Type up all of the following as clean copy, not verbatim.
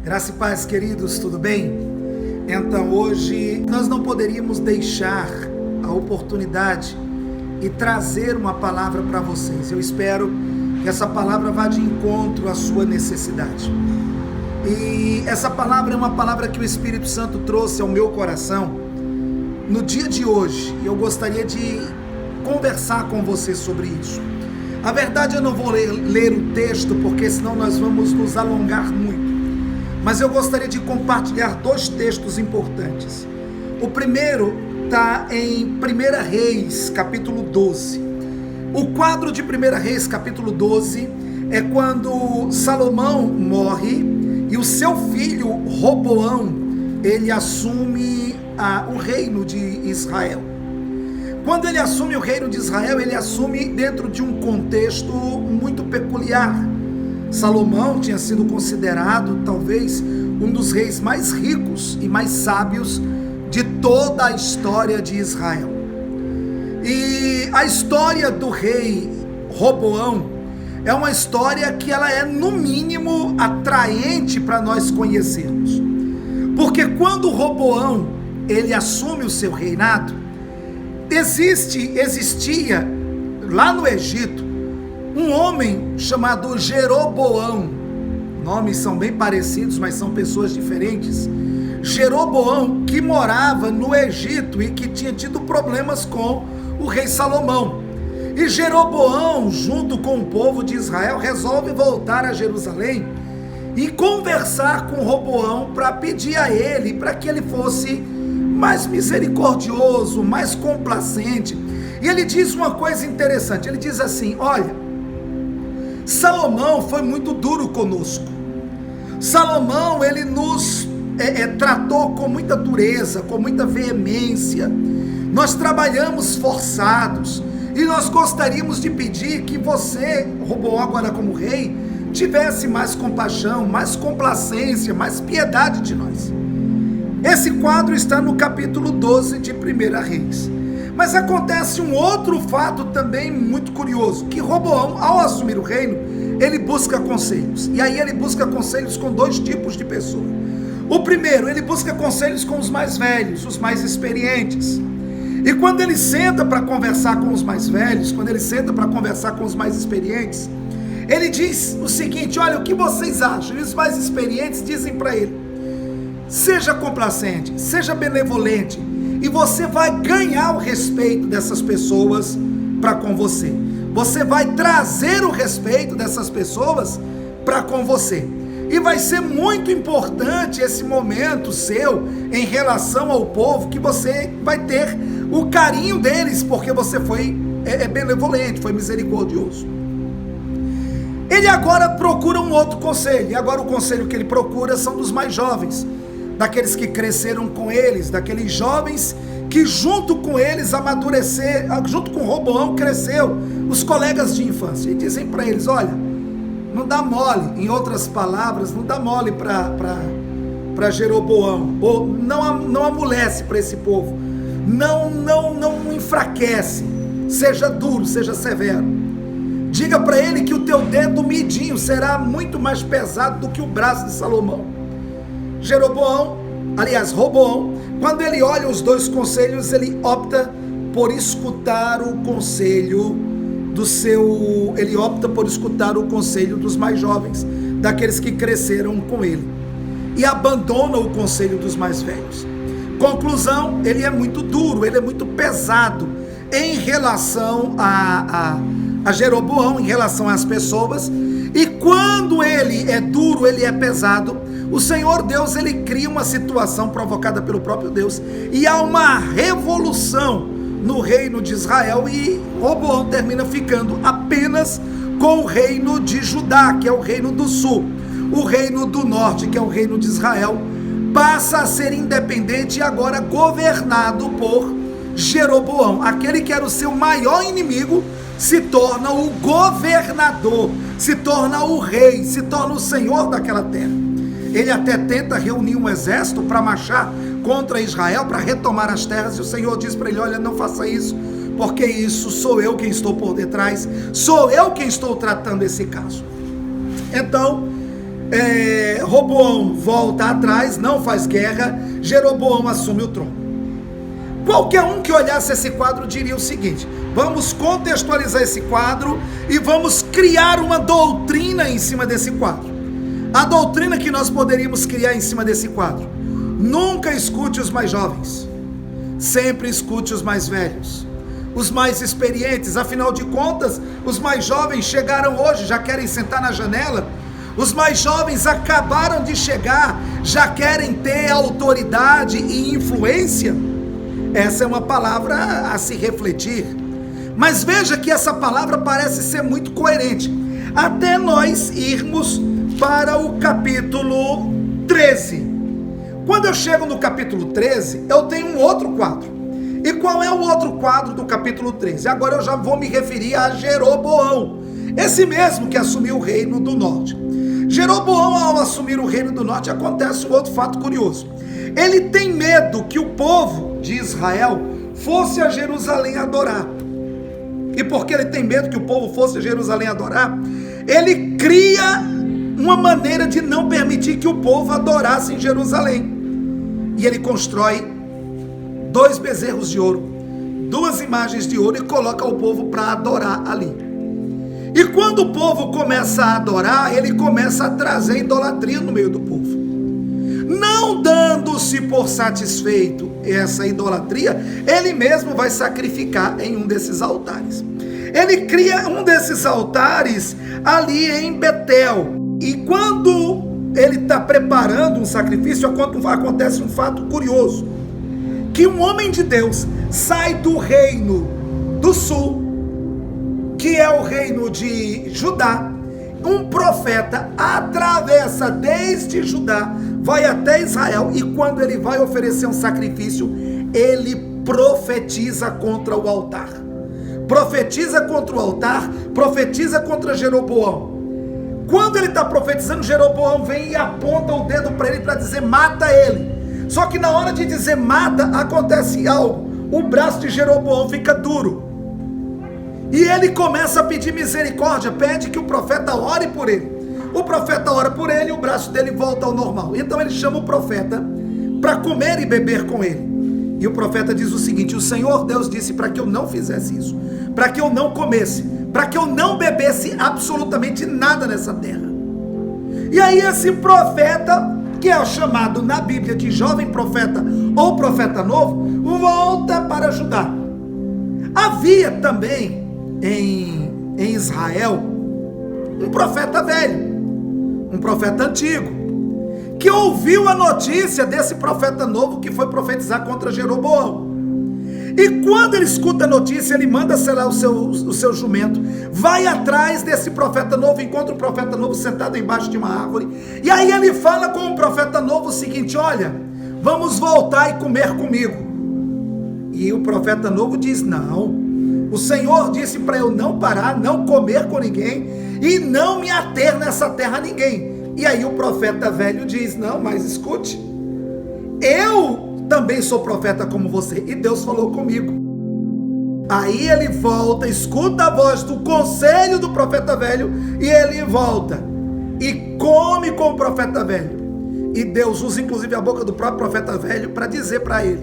Graça e paz, queridos, tudo bem? Então, hoje nós não poderíamos deixar a oportunidade e trazer uma palavra para vocês. Eu espero que essa palavra vá de encontro à sua necessidade. E essa palavra é uma palavra que o Espírito Santo trouxe ao meu coração no dia de hoje. Eu gostaria de conversar com você sobre isso. A verdade, eu não vou ler o texto, porque senão nós vamos nos alongar muito. Mas eu gostaria de compartilhar dois textos importantes. O primeiro está em 1 Reis, capítulo 12. O quadro de 1 Reis, capítulo 12, é quando Salomão morre e o seu filho Roboão, ele assume o reino de Israel. Quando ele assume o reino de Israel, ele assume dentro de um contexto muito peculiar. Salomão tinha sido considerado talvez um dos reis mais ricos e mais sábios de toda a história de Israel. E a história do rei Roboão é uma história que ela é no mínimo atraente para nós conhecermos. Porque quando Roboão ele assume o seu reinado, existia lá no Egito um homem chamado Jeroboão. Nomes são bem parecidos, mas são pessoas diferentes. Jeroboão, que morava no Egito e que tinha tido problemas com o rei Salomão. E Jeroboão, junto com o povo de Israel, resolve voltar a Jerusalém e conversar com Roboão para pedir a ele para que ele fosse mais misericordioso, mais complacente. E ele diz uma coisa interessante, ele diz assim: olha, Salomão foi muito duro conosco. Salomão, ele nos tratou com muita dureza, com muita veemência. Nós trabalhamos forçados e nós gostaríamos de pedir que você, Roboão, agora como rei, tivesse mais compaixão, mais complacência, mais piedade de nós. Esse quadro está no capítulo 12 de 1 Reis. Mas acontece um outro fato também muito curioso, que Roboão, ao assumir o reino, ele busca conselhos. E aí ele busca conselhos com dois tipos de pessoas. O primeiro, ele busca conselhos com os mais velhos, os mais experientes. E quando ele senta para conversar com os mais velhos, quando ele senta para conversar com os mais experientes, ele diz o seguinte: olha, o que vocês acham? E os mais experientes dizem para ele: seja complacente, seja benevolente, e você vai ganhar o respeito dessas pessoas para com você. Você vai trazer o respeito dessas pessoas para com você. E vai ser muito importante esse momento seu em relação ao povo, que você vai ter o carinho deles, porque você foi benevolente, foi misericordioso. Ele agora procura um outro conselho, e agora o conselho que ele procura são dos mais jovens, daqueles que cresceram com eles, daqueles jovens que junto com eles amadureceram, junto com Roboão cresceu, os colegas de infância, e dizem para eles: olha, não dá mole, em outras palavras, não dá mole para Jeroboão, ou não amolece para esse povo, não enfraquece, seja duro, seja severo, diga para ele que o teu dedo midinho será muito mais pesado do que o braço de Salomão. Roboão, quando ele olha os dois conselhos, ele opta por escutar o conselho dos mais jovens, daqueles que cresceram com ele, e abandona o conselho dos mais velhos. Conclusão, ele é muito duro, ele é muito pesado em relação a Jeroboão, em relação às pessoas. E quando ele é duro, ele é pesado, o Senhor Deus, ele cria uma situação provocada pelo próprio Deus, e há uma revolução no reino de Israel, e Roboão termina ficando apenas com o reino de Judá, que é o reino do sul. O reino do norte, que é o reino de Israel, passa a ser independente e agora governado por Jeroboão. Aquele que era o seu maior inimigo se torna o governador, se torna o rei, se torna o senhor daquela terra. Ele até tenta reunir um exército para marchar contra Israel, para retomar as terras, e o Senhor diz para ele: olha, não faça isso, porque isso sou eu quem estou por detrás, sou eu quem estou tratando esse caso. Então, Roboão volta atrás, não faz guerra, Jeroboão assume o trono. Qualquer um que olhasse esse quadro diria o seguinte: vamos contextualizar esse quadro e vamos criar uma doutrina em cima desse quadro. A doutrina que nós poderíamos criar em cima desse quadro: nunca escute os mais jovens, sempre escute os mais velhos, os mais experientes. Afinal de contas, os mais jovens chegaram hoje, já querem sentar na janela. Os mais jovens acabaram de chegar, já querem ter autoridade e influência. Essa é uma palavra a se refletir. Mas veja que essa palavra parece ser muito coerente, até nós irmos para o capítulo 13. Quando eu chego no capítulo 13, eu tenho um outro quadro. E qual é o outro quadro do capítulo 13? Agora eu já vou me referir a Jeroboão, esse mesmo que assumiu o reino do norte. Jeroboão, ao assumir o reino do norte, acontece um outro fato curioso. Ele tem medo que o povo de Israel fosse a Jerusalém adorar. E porque ele tem medo que o povo fosse a Jerusalém adorar, ele cria uma maneira de não permitir que o povo adorasse em Jerusalém. E ele constrói 2 bezerros de ouro, 2 imagens de ouro, e coloca o povo para adorar ali. E quando o povo começa a adorar, ele começa a trazer idolatria no meio do povo. Não dando-se por satisfeito essa idolatria, ele mesmo vai sacrificar em um desses altares. Ele cria um desses altares ali em Betel. E quando ele está preparando um sacrifício, acontece um fato curioso: que um homem de Deus sai do reino do sul, que é o reino de Judá. Um profeta atravessa desde Judá, vai até Israel, e quando ele vai oferecer um sacrifício, ele profetiza contra o altar. Profetiza contra o altar, profetiza contra Jeroboão. Quando ele está profetizando, Jeroboão vem e aponta o dedo para ele para dizer: mata ele. Só que na hora de dizer mata, acontece algo: o braço de Jeroboão fica duro. E ele começa a pedir misericórdia, pede que o profeta ore por ele. O profeta ora por ele e o braço dele volta ao normal. Então ele chama o profeta para comer e beber com ele. E o profeta diz o seguinte: o Senhor Deus disse para que eu não fizesse isso, para que eu não comesse, para que eu não bebesse absolutamente nada nessa terra. E aí esse profeta, que é chamado na Bíblia de jovem profeta ou profeta novo, volta para Judá. Havia também em Israel um profeta velho, um profeta antigo, que ouviu a notícia desse profeta novo que foi profetizar contra Jeroboão. E quando ele escuta a notícia, ele manda selar o seu jumento, vai atrás desse profeta novo, encontra o profeta novo sentado embaixo de uma árvore, e aí ele fala com o profeta novo o seguinte: olha, vamos voltar e comer comigo. E o profeta novo diz: não, o Senhor disse para eu não parar, não comer com ninguém e não me ater nessa terra a ninguém. E aí o profeta velho diz: não, mas escute, eu também sou profeta como você, e Deus falou comigo. Aí ele volta, escuta a voz do conselho do profeta velho, e ele volta e come com o profeta velho. E Deus usa inclusive a boca do próprio profeta velho para dizer para ele: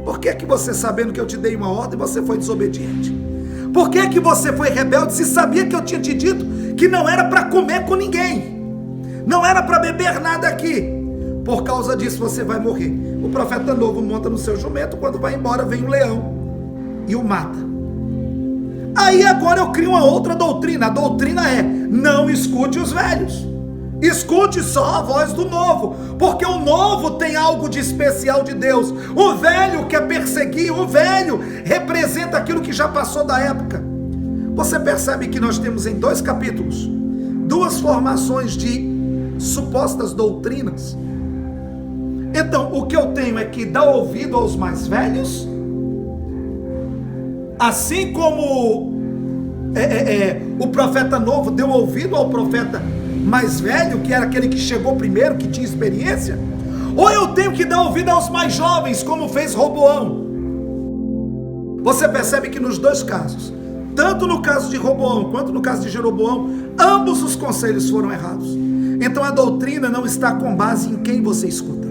por que você, sabendo que eu te dei uma ordem, você foi desobediente? Por que você foi rebelde se sabia que eu tinha te dito que não era para comer com ninguém, não era para beber nada aqui? Por causa disso você vai morrer. O profeta novo monta no seu jumento, quando vai embora vem um leão e o mata. Aí agora eu crio uma outra doutrina. A doutrina é: não escute os velhos, escute só a voz do novo, porque o novo tem algo de especial de Deus. O velho quer perseguir, o velho representa aquilo que já passou da época. Você percebe que nós temos em 2 capítulos 2 formações de supostas doutrinas. Então o que eu tenho é que dar ouvido aos mais velhos, assim como o profeta novo deu ouvido ao profeta mais velho, que era aquele que chegou primeiro, que tinha experiência, ou eu tenho que dar ouvido aos mais jovens, como fez Roboão. Você percebe que nos 2 casos, tanto no caso de Roboão quanto no caso de Jeroboão, ambos os conselhos foram errados. Então a doutrina não está com base em quem você escuta.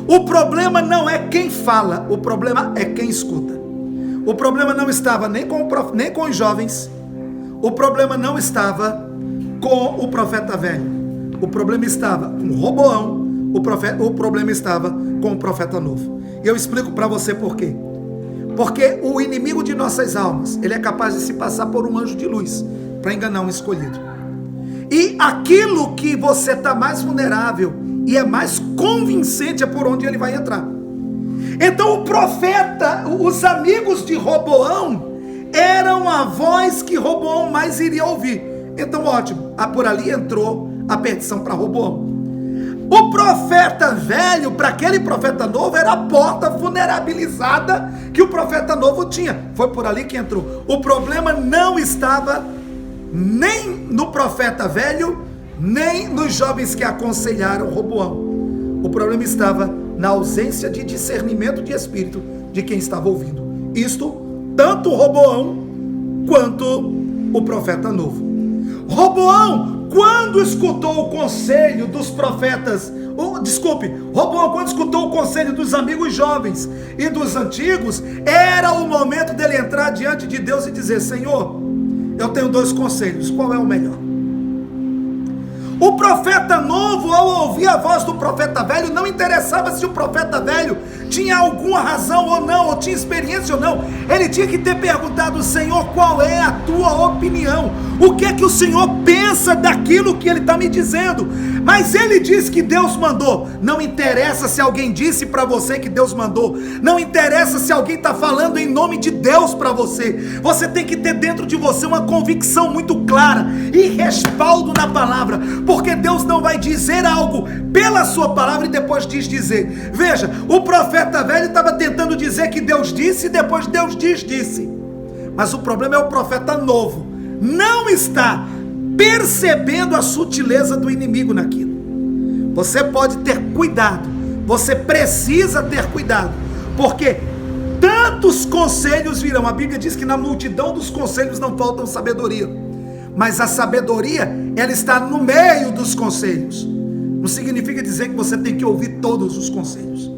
O problema não é quem fala, o problema é quem escuta. O problema não estava nem com os jovens, o problema não estava com o profeta velho, o problema estava com Roboão, o problema estava com o profeta novo. E eu explico para você por quê. Porque o inimigo de nossas almas, ele é capaz de se passar por um anjo de luz para enganar um escolhido. E aquilo que você está mais vulnerável e é mais convincente é por onde ele vai entrar. Então o profeta, os amigos de Roboão eram a voz que Roboão mais iria ouvir. Então ótimo, por ali entrou a perdição para Roboão. O profeta velho, para aquele profeta novo, era a porta vulnerabilizada que o profeta novo tinha. Foi por ali que entrou. O problema não estava nem no profeta velho, nem nos jovens que aconselharam Roboão. O problema estava na ausência de discernimento de espírito de quem estava ouvindo. Isto, tanto Roboão quanto o profeta novo. Roboão, quando escutou o conselho dos profetas, Roboão, quando escutou o conselho dos amigos jovens e dos antigos, era o momento dele entrar diante de Deus e dizer: Senhor, eu tenho 2 conselhos, qual é o melhor? O profeta novo, ao ouvir a voz do profeta velho, não interessava se o profeta velho tinha alguma razão ou não, ou tinha experiência ou não. Ele tinha que ter perguntado: Senhor, qual é a tua opinião? O que é que o Senhor pensa daquilo que ele está me dizendo? Mas ele diz que Deus mandou. Não interessa se alguém disse para você que Deus mandou. Não interessa se alguém está falando em nome de Deus para você. Você tem que ter dentro de você uma convicção muito clara e respaldo na palavra. Porque Deus não vai dizer algo pela sua palavra e depois dizer. Veja, o profeta velho estava tentando dizer que Deus disse e depois Deus disse. Mas o problema é o profeta novo. Não está percebendo a sutileza do inimigo naquilo. Você pode ter cuidado. Você precisa ter cuidado. Porque tantos conselhos virão. A Bíblia diz que na multidão dos conselhos não faltam sabedoria. Mas a sabedoria, ela está no meio dos conselhos. Não significa dizer que você tem que ouvir todos os conselhos.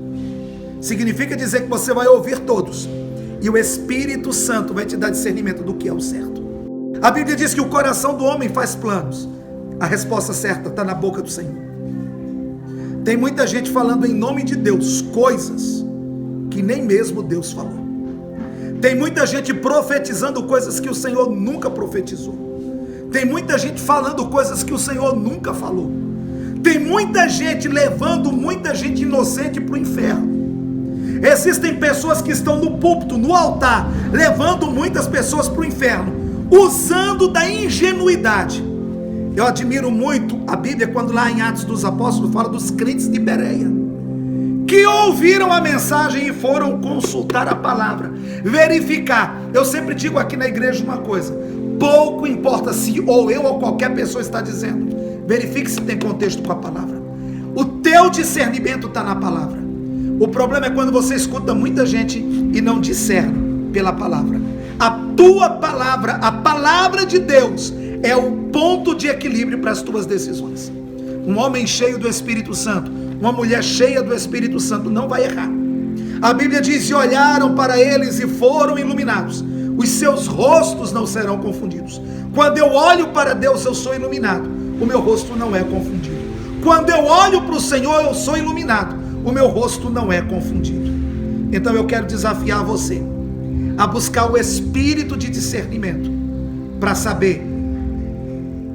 Significa dizer que você vai ouvir todos. E o Espírito Santo vai te dar discernimento do que é o certo. A Bíblia diz que o coração do homem faz planos. A resposta certa está na boca do Senhor. Tem muita gente falando em nome de Deus coisas que nem mesmo Deus falou. Tem muita gente profetizando coisas que o Senhor nunca profetizou. Tem muita gente falando coisas que o Senhor nunca falou. Tem muita gente levando muita gente inocente para o inferno. Existem pessoas que estão no púlpito, no altar, levando muitas pessoas para o inferno, usando da ingenuidade. Eu admiro muito a Bíblia quando lá em Atos dos Apóstolos fala dos crentes de Bereia, que ouviram a mensagem e foram consultar a palavra, verificar. Eu sempre digo aqui na igreja uma coisa: pouco importa se ou eu ou qualquer pessoa está dizendo, verifique se tem contexto com a palavra. O teu discernimento está na palavra. O problema é quando você escuta muita gente e não discerne pela palavra. A tua palavra, a palavra de Deus, é o ponto de equilíbrio para as tuas decisões. Um homem cheio do Espírito Santo, uma mulher cheia do Espírito Santo não vai errar. A Bíblia diz: e olharam para eles e foram iluminados. Os seus rostos não serão confundidos. Quando eu olho para Deus, eu sou iluminado. O meu rosto não é confundido. Quando eu olho para o Senhor, eu sou iluminado. O meu rosto não é confundido. Então eu quero desafiar você a buscar o espírito de discernimento para saber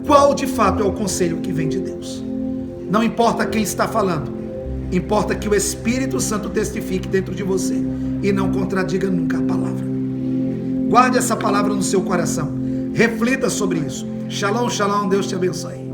qual de fato é o conselho que vem de Deus. Não importa quem está falando, importa que o Espírito Santo testifique dentro de você e não contradiga nunca a palavra. Guarde essa palavra no seu coração, reflita sobre isso. Shalom, shalom, Deus te abençoe.